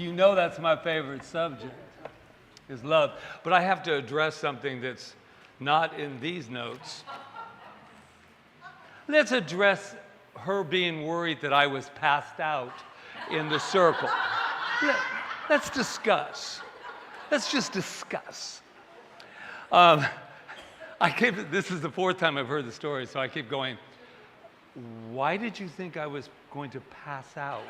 You know that's my favorite subject, is love. But I have to address something that's not in these notes. Let's address her being worried that I was passed out in the circle. Let's discuss. Let's just discuss. This is the fourth time I've heard the story, so I keep going, why did you think I was going to pass out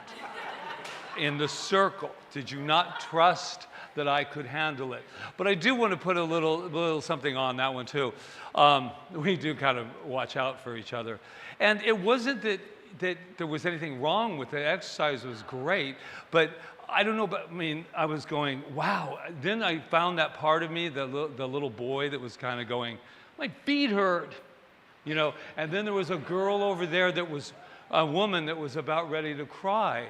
in the circle? Did you not trust that I could handle it? But I do want to put a little something on that one too. We do kind of watch out for each other. And it wasn't that there was anything wrong with it. The exercise was great, but I don't know, but I mean, I was going, wow. Then I found that part of me, the little boy that was kind of going, my feet hurt, you know. And then there was a girl over there that was a woman that was about ready to cry.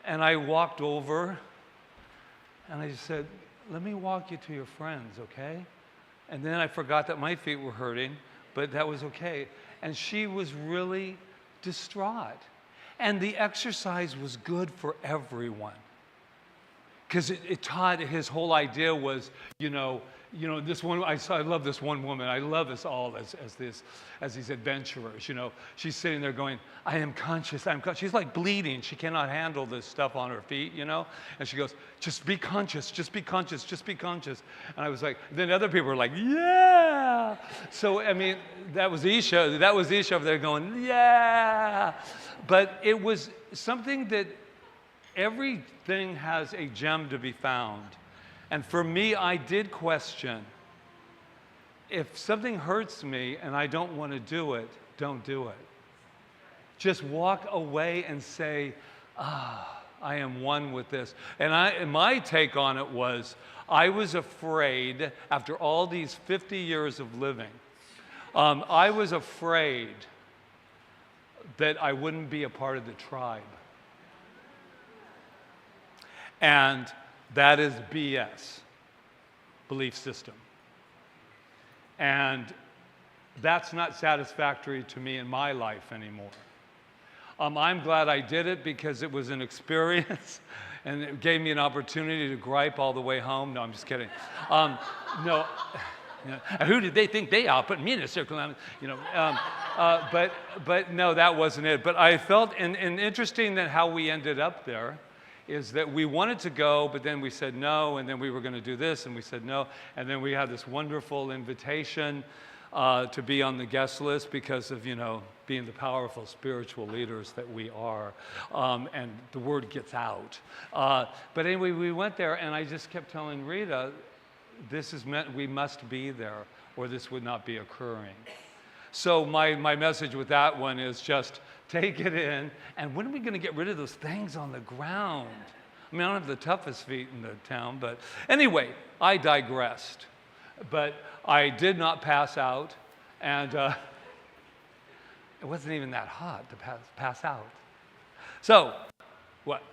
And I walked over and I just said, let me walk you to your friends, okay? And then I forgot that my feet were hurting, but that was okay. And she was really distraught. And the exercise was good for everyone. Because it taught, his whole idea was, you know, this one, I love this one woman. I love us all as these adventurers, you know. She's sitting there going, I am conscious, She's like bleeding. She cannot handle this stuff on her feet, you know. And she goes, just be conscious, just be conscious, just be conscious. And I was like, then other people were like, yeah. So, I mean, that was Isha over there going, yeah. But it was something that everything has a gem to be found. And for me, I did question, if something hurts me and I don't want to do it, don't do it. Just walk away and say, I am one with this. And my take on it was, I was afraid, after all these 50 years of living, I was afraid that I wouldn't be a part of the tribe. And that is BS, belief system. And that's not satisfactory to me in my life anymore. I'm glad I did it because it was an experience and it gave me an opportunity to gripe all the way home. No, I'm just kidding. No, who did they think they are putting me in a circle? You know, but no, that wasn't it. But I felt, and interesting that how we ended up there is that we wanted to go, but then we said no, and then we were going to do this, and we said no, and then we had this wonderful invitation to be on the guest list because of, you know, being the powerful spiritual leaders that we are, and the word gets out. But anyway, we went there, and I just kept telling Rita, this is meant, we must be there, or this would not be occurring. So my message with that one is just take it in, and when are we going to get rid of those things on the ground? I mean, I don't have the toughest feet in the town, but anyway, I digressed. But I did not pass out, and it wasn't even that hot to pass out. So, what?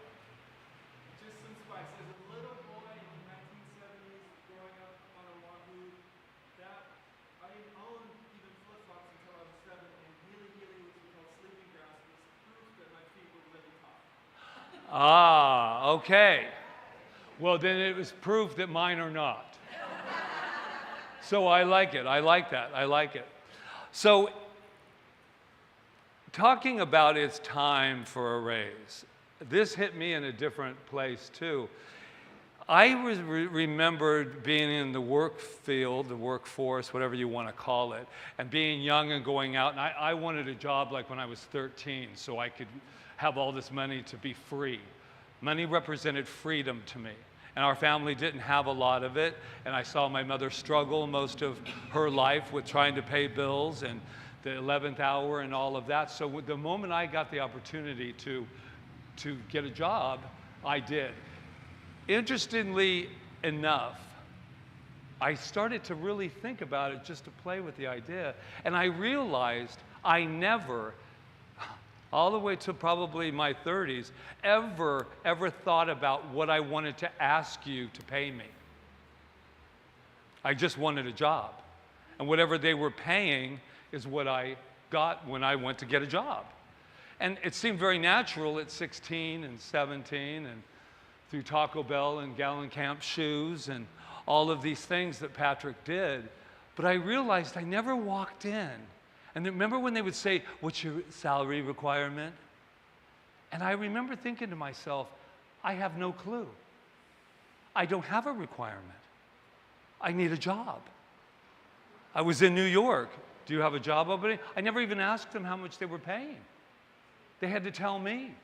Just some spice. As a little boy in the 1970s, growing up on Oahu, I didn't own even flip-flops until I was 7, and Healy, which we call sleeping grass, was proof that my feet were really tough. Ah, okay. Well, then it was proof that mine are not. So I like it. I like that. I like it. So talking about it's time for a raise, this hit me in a different place too. I remembered being in the work field, the workforce, whatever you want to call it, and being young and going out. And I wanted a job like when I was 13 so I could have all this money to be free. Money represented freedom to me. And our family didn't have a lot of it. And I saw my mother struggle most of her life with trying to pay bills and the 11th hour and all of that. So the moment I got the opportunity to get a job, I did. Interestingly enough, I started to really think about it, just to play with the idea. And I realized I never, all the way to probably my 30s, ever thought about what I wanted to ask you to pay me. I just wanted a job. And whatever they were paying is what I got when I went to get a job. And it seemed very natural at 16 and 17 and through Taco Bell and Gallon Camp shoes and all of these things that Patrick did. But I realized I never walked in. And remember when they would say, "What's your salary requirement?" And I remember thinking to myself, I have no clue. I don't have a requirement. I need a job. I was in New York. Do you have a job opening? I never even asked them how much they were paying. They had to tell me.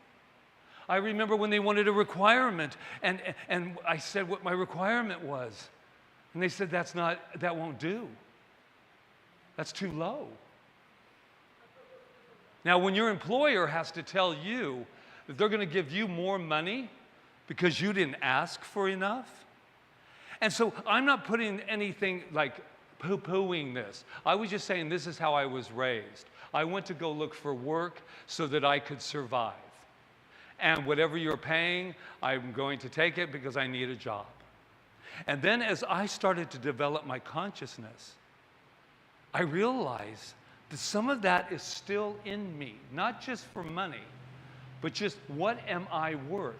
I remember when they wanted a requirement, and I said what my requirement was. And they said, that won't do. That's too low. Now, when your employer has to tell you that they're going to give you more money because you didn't ask for enough. And so I'm not putting anything like poo-pooing this. I was just saying this is how I was raised. I went to go look for work so that I could survive. And whatever you're paying, I'm going to take it because I need a job. And then as I started to develop my consciousness, I realized that some of that is still in me, not just for money, but just what am I worth?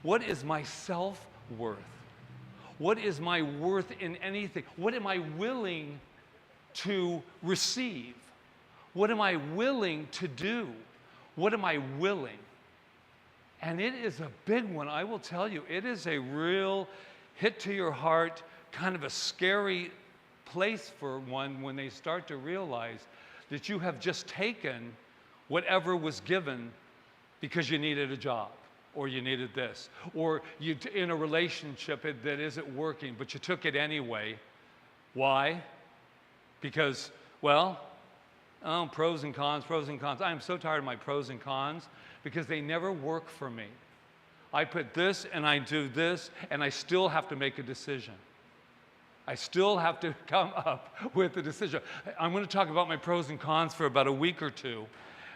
What is my self-worth? What is my worth in anything? What am I willing to receive? What am I willing to do? What am I willing? And it is a big one, I will tell you. It is a real hit to your heart, kind of a scary place for one when they start to realize that you have just taken whatever was given because you needed a job, or you needed this, or you in a relationship that isn't working, but you took it anyway. Why? Because, well, pros and cons, pros and cons. I am so tired of my pros and cons because they never work for me. I put this and I do this, and I still have to make a decision. I still have to come up with a decision. I'm going to talk about my pros and cons for about a week or two,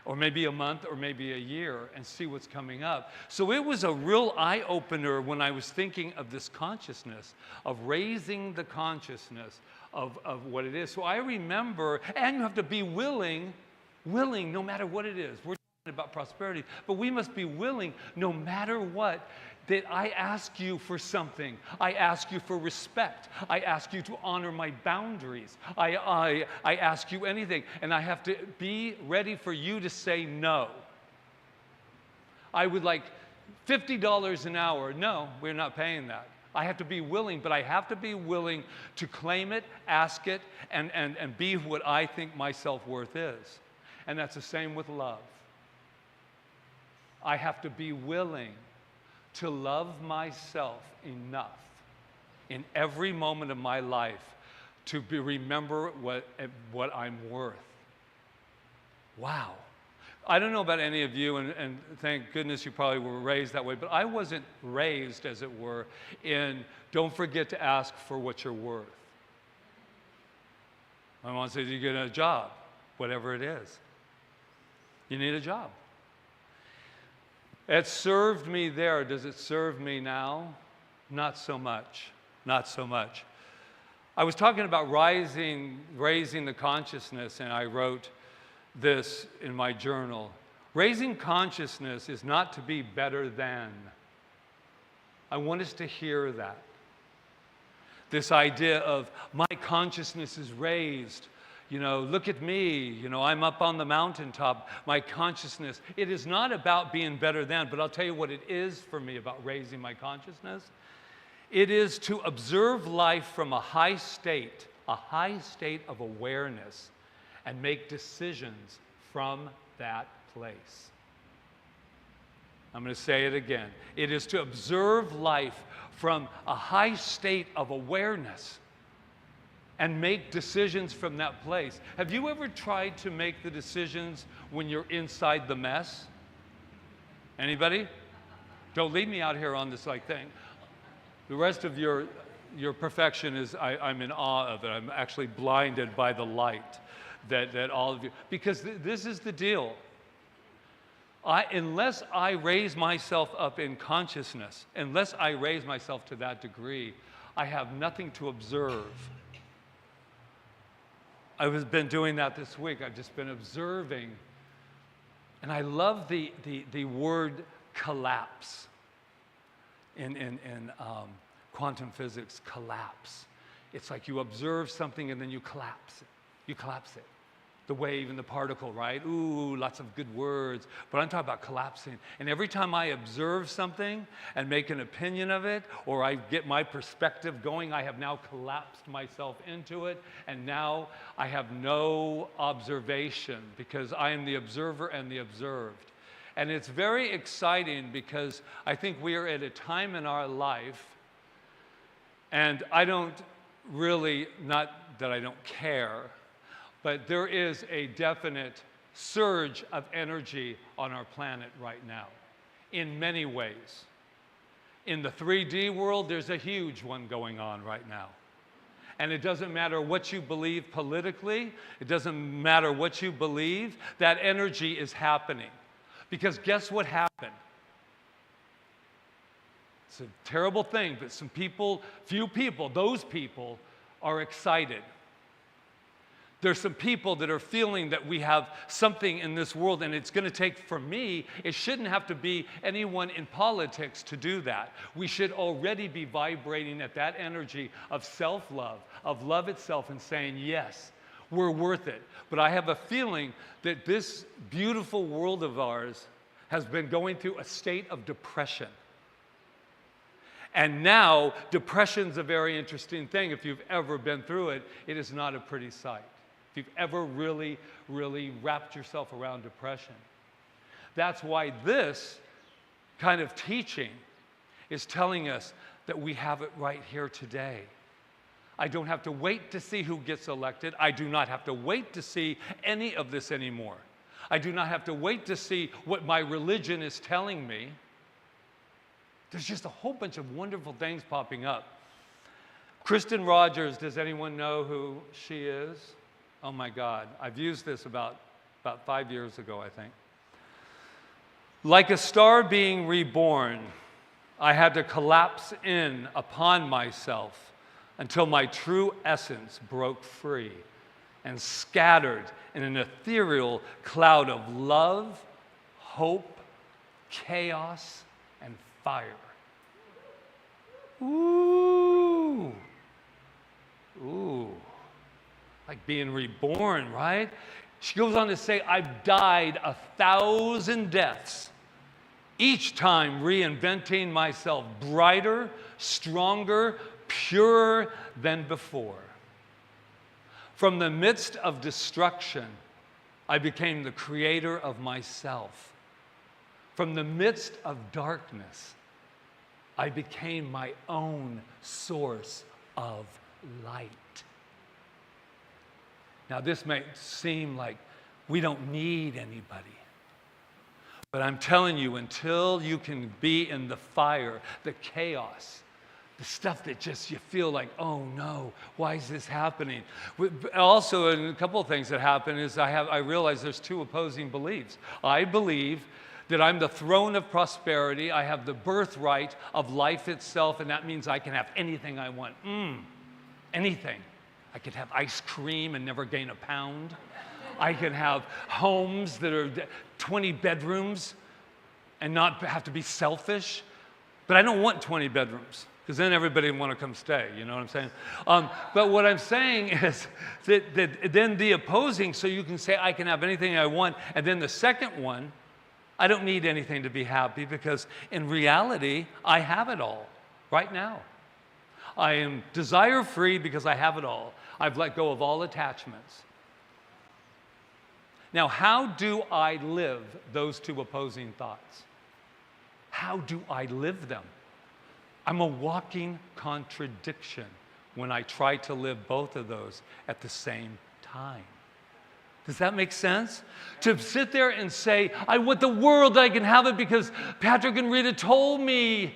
or maybe a month, or maybe a year, and see what's coming up. So it was a real eye-opener when I was thinking of this consciousness, of raising the consciousness of what it is. So I remember, and you have to be willing no matter what it is. We're talking about prosperity, but we must be willing no matter what, that I ask you for something. I ask you for respect. I ask you to honor my boundaries. I ask you anything, and I have to be ready for you to say no. I would like $50 an hour. No, we're not paying that. I have to be willing, but I have to be willing to claim it, ask it, and be what I think my self-worth is. And that's the same with love. I have to be willing to love myself enough in every moment of my life to remember what I'm worth. Wow. I don't know about any of you, and thank goodness you probably were raised that way, but I wasn't raised, as it were, in don't forget to ask for what you're worth. My mom says you get a job, whatever it is. You need a job. It served me there. Does it serve me now? Not so much. Not so much. I was talking about raising the consciousness, and I wrote this in my journal. Raising consciousness is not to be better than. I want us to hear that. This idea of my consciousness is raised. You know, look at me, you know, I'm up on the mountaintop, my consciousness. It is not about being better than, but I'll tell you what it is for me about raising my consciousness. It is to observe life from a high state of awareness, and make decisions from that place. I'm going to say it again. It is to observe life from a high state of awareness and make decisions from that place. Have you ever tried to make the decisions when you're inside the mess? Anybody? Don't leave me out here on this thing. The rest of your perfection is, I'm in awe of it. I'm actually blinded by the light that all of you, because this is the deal. Unless I raise myself up in consciousness, unless I raise myself to that degree, I have nothing to observe. I've been doing that this week. I've just been observing. And I love the word collapse. in quantum physics, collapse. It's like you observe something and then you collapse it. You collapse it. The wave and the particle, right? Ooh, lots of good words. But I'm talking about collapsing. And every time I observe something and make an opinion of it, or I get my perspective going, I have now collapsed myself into it. And now I have no observation because I am the observer and the observed. And it's very exciting because I think we are at a time in our life, and I don't really, not that I don't care, but there is a definite surge of energy on our planet right now, in many ways. In the 3D world, there's a huge one going on right now. And it doesn't matter what you believe politically, it doesn't matter what you believe, that energy is happening. Because guess what happened? It's a terrible thing, but some people, few people, those people are excited. There's some people that are feeling that we have something in this world, and it's going to take, for me, it shouldn't have to be anyone in politics to do that. We should already be vibrating at that energy of self-love, of love itself, and saying, yes, we're worth it. But I have a feeling that this beautiful world of ours has been going through a state of depression. And now, depression's a very interesting thing. If you've ever been through it, it is not a pretty sight. If you've ever really, really wrapped yourself around depression. That's why this kind of teaching is telling us that we have it right here today. I don't have to wait to see who gets elected. I do not have to wait to see any of this anymore. I do not have to wait to see what my religion is telling me. There's just a whole bunch of wonderful things popping up. Kristen Rogers, does anyone know who she is? Oh my God, I've used this about 5 years ago, I think. Like a star being reborn, I had to collapse in upon myself until my true essence broke free and scattered in an ethereal cloud of love, hope, chaos, and fire. Ooh. Ooh. Like being reborn, right? She goes on to say, I've died 1,000 deaths, each time reinventing myself brighter, stronger, purer than before. From the midst of destruction, I became the creator of myself. From the midst of darkness, I became my own source of light. Now, this may seem like we don't need anybody. But I'm telling you, until you can be in the fire, the chaos, the stuff that just you feel like, oh no, why is this happening? Also, a couple of things that happen is I realize there's two opposing beliefs. I believe that I'm the throne of prosperity. I have the birthright of life itself, and that means I can have anything I want. Anything. I could have ice cream and never gain a pound. I can have homes that are 20 bedrooms and not have to be selfish. But I don't want 20 bedrooms, because then everybody would want to come stay, you know what I'm saying? But what I'm saying is that then the opposing, so you can say I can have anything I want, and then the second one, I don't need anything to be happy, because in reality, I have it all right now. I am desire-free because I have it all. I've let go of all attachments. Now, how do I live those two opposing thoughts? How do I live them? I'm a walking contradiction when I try to live both of those at the same time. Does that make sense? To sit there and say, I want the world, I can have it because Patrick and Rita told me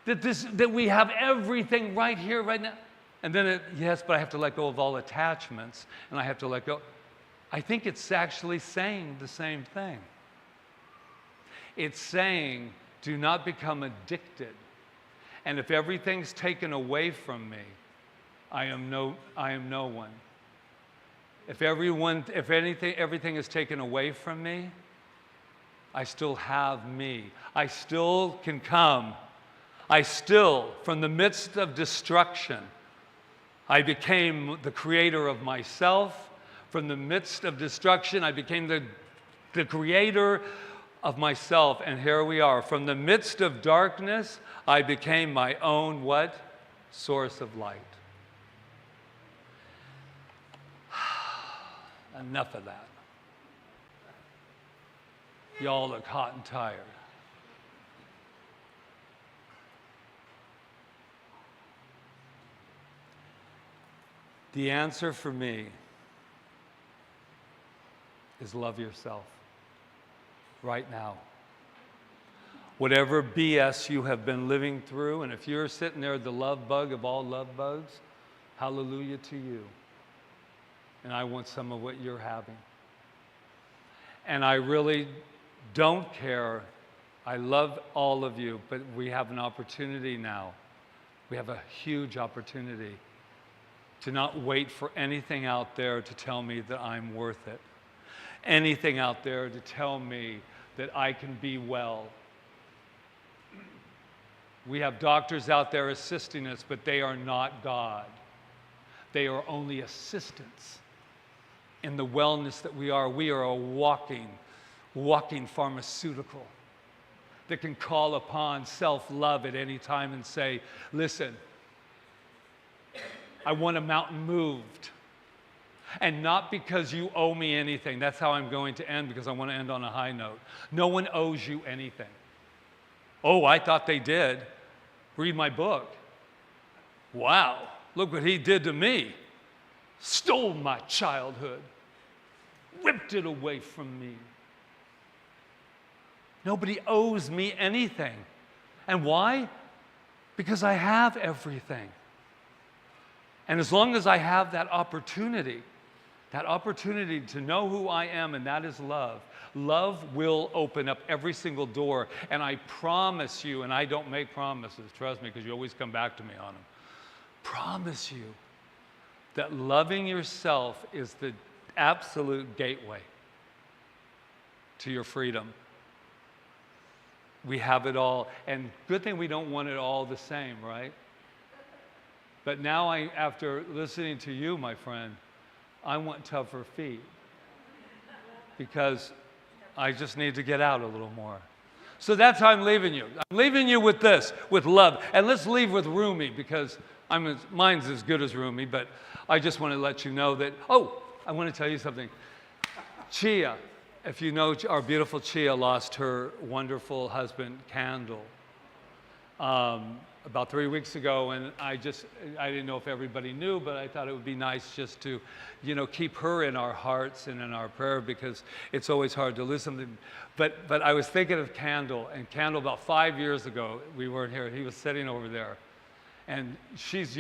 that we have everything right here, right now. And then, yes, but I have to let go of all attachments, and I have to let go. I think it's actually saying the same thing. It's saying, do not become addicted. And if everything's taken away from me, I am no one. If everything is taken away from me, I still have me. I still can come. I still, from the midst of destruction, I became the creator of myself. From the midst of destruction, I became the creator of myself. And here we are. From the midst of darkness, I became my own what? Source of light. Enough of that. Y'all look hot and tired. The answer for me is love yourself right now. Whatever BS you have been living through, and if you're sitting there, the love bug of all love bugs, hallelujah to you. And I want some of what you're having. And I really don't care. I love all of you, but we have an opportunity now. We have a huge opportunity to not wait for anything out there to tell me that I'm worth it. Anything out there to tell me that I can be well. We have doctors out there assisting us, but they are not God. They are only assistants in the wellness that we are. We are a walking pharmaceutical that can call upon self-love at any time and say, listen, I want a mountain moved. And not because you owe me anything. That's how I'm going to end, because I want to end on a high note. No one owes you anything. Oh, I thought they did. Read my book. Wow, look what he did to me. Stole my childhood. Ripped it away from me. Nobody owes me anything. And why? Because I have everything. And as long as I have that opportunity to know who I am, and that is love, love will open up every single door. And I promise you, and I don't make promises, trust me, because you always come back to me on them. Promise you that loving yourself is the absolute gateway to your freedom. We have it all, and good thing we don't want it all the same, right? But now, after listening to you, my friend, I want tougher feet because I just need to get out a little more. So that's how I'm leaving you. I'm leaving you with this, with love. And let's leave with Rumi, because mine's as good as Rumi, but I just want to let you know that, I want to tell you something. Chia, if you know, our beautiful Chia lost her wonderful husband, Candle, about 3 weeks ago, and I didn't know if everybody knew, but I thought it would be nice just to, keep her in our hearts and in our prayer, because it's always hard to lose something. But I was thinking of Candle, and Candle about 5 years ago, we weren't here, he was sitting over there, and she's,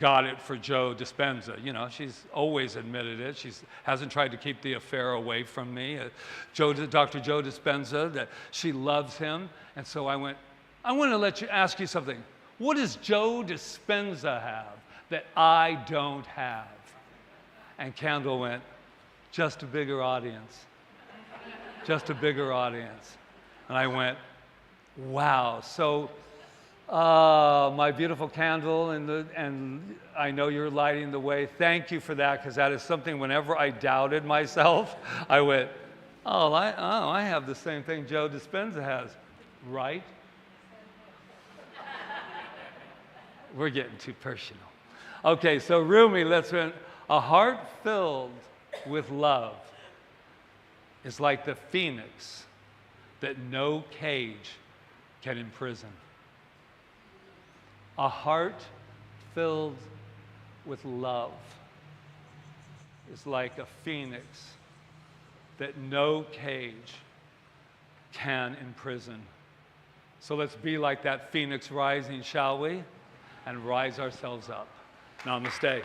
got it for Joe Dispenza. She's always admitted it. She hasn't tried to keep the affair away from me. Dr. Joe Dispenza, that she loves him, and so I want to ask you something. What does Joe Dispenza have that I don't have? And Candle went, just a bigger audience. Just a bigger audience. And I went, wow. So my beautiful Candle, and I know you're lighting the way. Thank you for that, because that is something whenever I doubted myself, I went, I have the same thing Joe Dispenza has, right? We're getting too personal. Okay, so Rumi, let's run. A heart filled with love is like the phoenix that no cage can imprison. A heart filled with love is like a phoenix that no cage can imprison. So let's be like that phoenix rising, shall we? And rise ourselves up. Namaste.